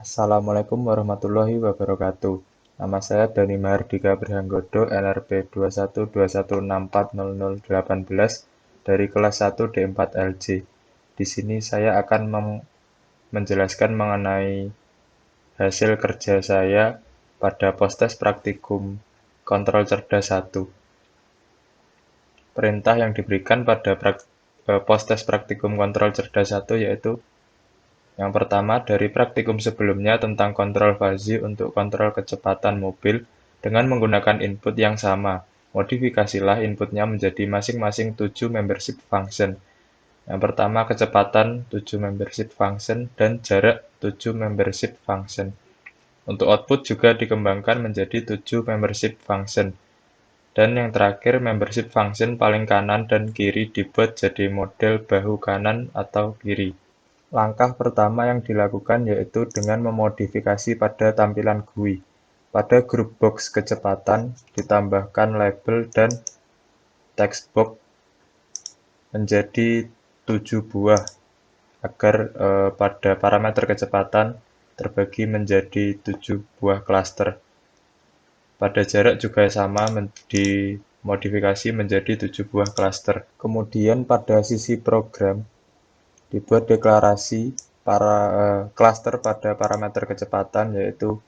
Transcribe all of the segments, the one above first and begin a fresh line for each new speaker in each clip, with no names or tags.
Assalamualaikum warahmatullahi wabarakatuh. Nama saya Dani Mahardika Prianggodo, NRP 21216400018 dari kelas 1 D4 LJ. Di sini saya akan menjelaskan mengenai hasil kerja saya pada postes praktikum kontrol cerdas 1. Perintah yang diberikan pada postes praktikum kontrol cerdas 1 yaitu yang pertama, dari praktikum sebelumnya tentang kontrol fazi untuk kontrol kecepatan mobil dengan menggunakan input yang sama. Modifikasilah inputnya menjadi masing-masing 7 membership function. Yang pertama, kecepatan 7 membership function dan jarak 7 membership function. Untuk output juga dikembangkan menjadi 7 membership function. Dan yang terakhir, membership function paling kanan dan kiri dibuat jadi model bahu kanan atau kiri. Langkah pertama yang dilakukan yaitu dengan memodifikasi pada tampilan GUI. Pada grup box kecepatan, ditambahkan label dan text box menjadi 7 buah agar pada parameter kecepatan terbagi menjadi 7 buah klaster. Pada jarak juga sama dimodifikasi menjadi 7 buah klaster. Kemudian pada sisi program, dibuat deklarasi klaster pada parameter kecepatan yaitu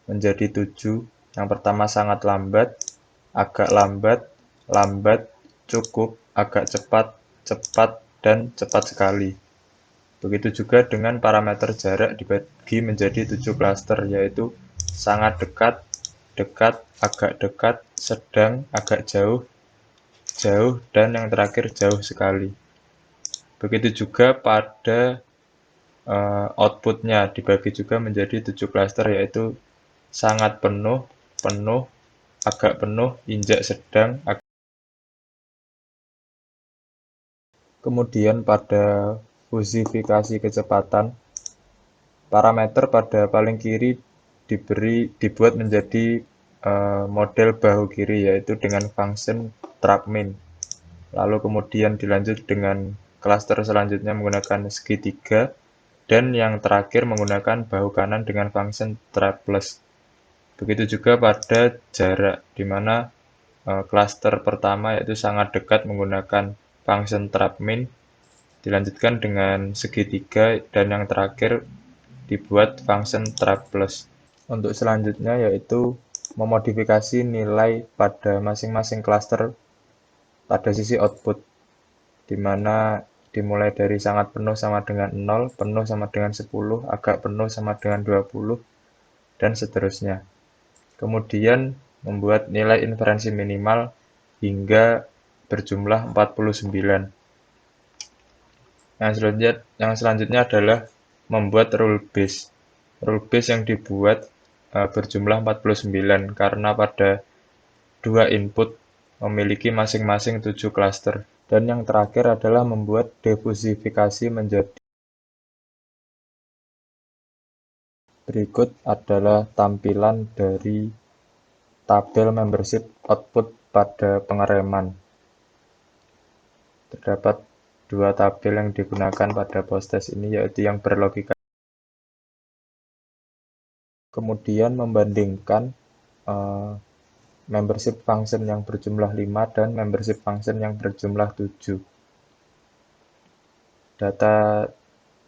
menjadi 7. Yang pertama sangat lambat, agak lambat, lambat, cukup, agak cepat, cepat, dan cepat sekali. Begitu juga dengan parameter jarak dibagi menjadi 7 klaster yaitu sangat dekat, dekat, agak dekat, sedang, agak jauh, jauh, dan yang terakhir jauh sekali. Begitu juga pada outputnya dibagi juga menjadi 7 klaster yaitu sangat penuh, penuh, agak penuh, injak sedang. Kemudian pada fusifikasi kecepatan, parameter pada paling kiri dibuat menjadi model bahu kiri yaitu dengan function trapmin. Lalu kemudian dilanjut dengan klaster selanjutnya menggunakan segitiga. Dan yang terakhir menggunakan bahu kanan dengan function trapless. Begitu juga pada jarak, di mana klaster pertama yaitu sangat dekat menggunakan function trapmin, dilanjutkan dengan segitiga, dan yang terakhir dibuat function trapless. Untuk selanjutnya yaitu memodifikasi nilai pada masing-masing klaster pada sisi output, di mana dimulai dari sangat penuh sama dengan 0, penuh sama dengan 10, agak penuh sama dengan 20, dan seterusnya. Kemudian membuat nilai inferensi minimal hingga berjumlah 49. Yang selanjutnya adalah membuat rule base. Rule base yang dibuat berjumlah 49 karena pada dua input memiliki masing-masing 7 klaster. Dan yang terakhir adalah membuat defusifikasi menjadi berikut adalah tampilan dari tabel membership output pada pengereman. Terdapat dua tabel yang digunakan pada postes ini yaitu yang berlogika. Kemudian membandingkan membership function yang berjumlah 5 dan membership function yang berjumlah 7. Data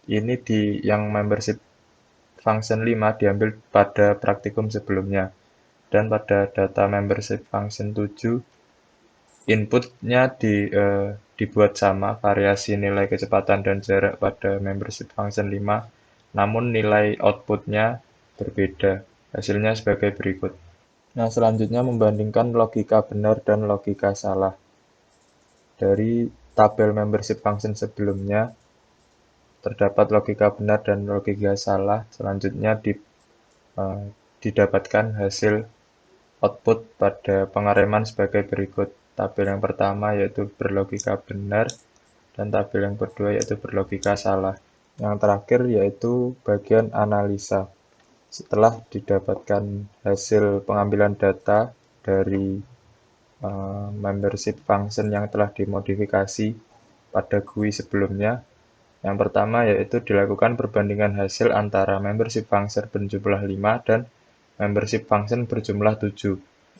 ini yang membership function 5 diambil pada praktikum sebelumnya. Dan pada data membership function 7, inputnya dibuat sama, variasi nilai kecepatan dan jarak pada membership function 5, namun nilai outputnya berbeda. Hasilnya sebagai berikut. Nah, selanjutnya membandingkan logika benar dan logika salah. Dari tabel membership function sebelumnya, terdapat logika benar dan logika salah. Selanjutnya didapatkan hasil output pada pengereman sebagai berikut. Tabel yang pertama yaitu berlogika benar, dan tabel yang kedua yaitu berlogika salah. Yang terakhir yaitu bagian analisa. Setelah didapatkan hasil pengambilan data dari membership function yang telah dimodifikasi pada GUI sebelumnya, Yang pertama yaitu dilakukan perbandingan hasil antara membership function berjumlah 5 dan membership function berjumlah 7.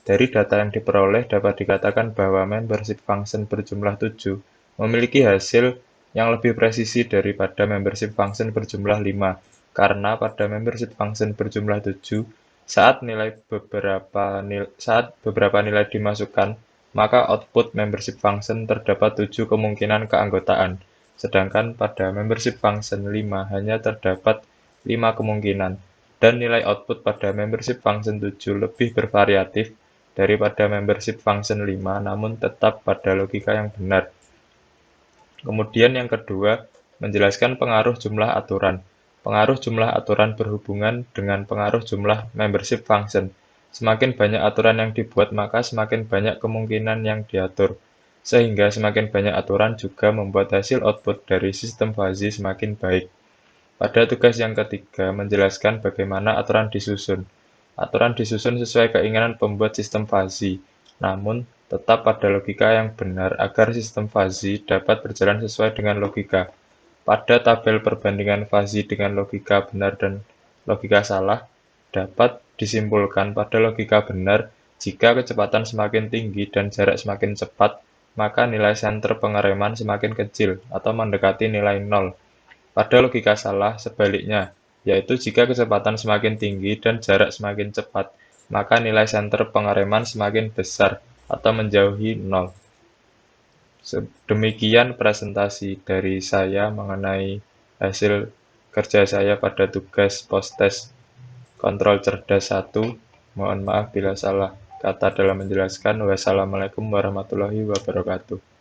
Dari data yang diperoleh dapat dikatakan bahwa membership function berjumlah 7 memiliki hasil yang lebih presisi daripada membership function berjumlah 5, karena pada membership function berjumlah 7, saat beberapa nilai dimasukkan, maka output membership function terdapat 7 kemungkinan keanggotaan, sedangkan pada membership function 5 hanya terdapat 5 kemungkinan, dan nilai output pada membership function 7 lebih bervariatif daripada membership function 5 namun tetap pada logika yang benar. Kemudian yang kedua, menjelaskan pengaruh jumlah aturan. Pengaruh jumlah aturan berhubungan dengan pengaruh jumlah membership function. Semakin banyak aturan yang dibuat, maka semakin banyak kemungkinan yang diatur. Sehingga semakin banyak aturan juga membuat hasil output dari sistem fuzzy semakin baik. Pada tugas yang ketiga, menjelaskan bagaimana aturan disusun. Aturan disusun sesuai keinginan pembuat sistem fuzzy, namun tetap pada logika yang benar agar sistem fuzzy dapat berjalan sesuai dengan logika. Pada tabel perbandingan fuzzy dengan logika benar dan logika salah, dapat disimpulkan pada logika benar, jika kecepatan semakin tinggi dan jarak semakin cepat, maka nilai senter pengereman semakin kecil atau mendekati nilai nol. Pada logika salah, sebaliknya, yaitu jika kecepatan semakin tinggi dan jarak semakin cepat, maka nilai senter pengereman semakin besar atau menjauhi nol. Demikian presentasi dari saya mengenai hasil kerja saya pada tugas post-test kontrol cerdas 1. Mohon maaf bila salah kata dalam menjelaskan. Wassalamualaikum warahmatullahi wabarakatuh.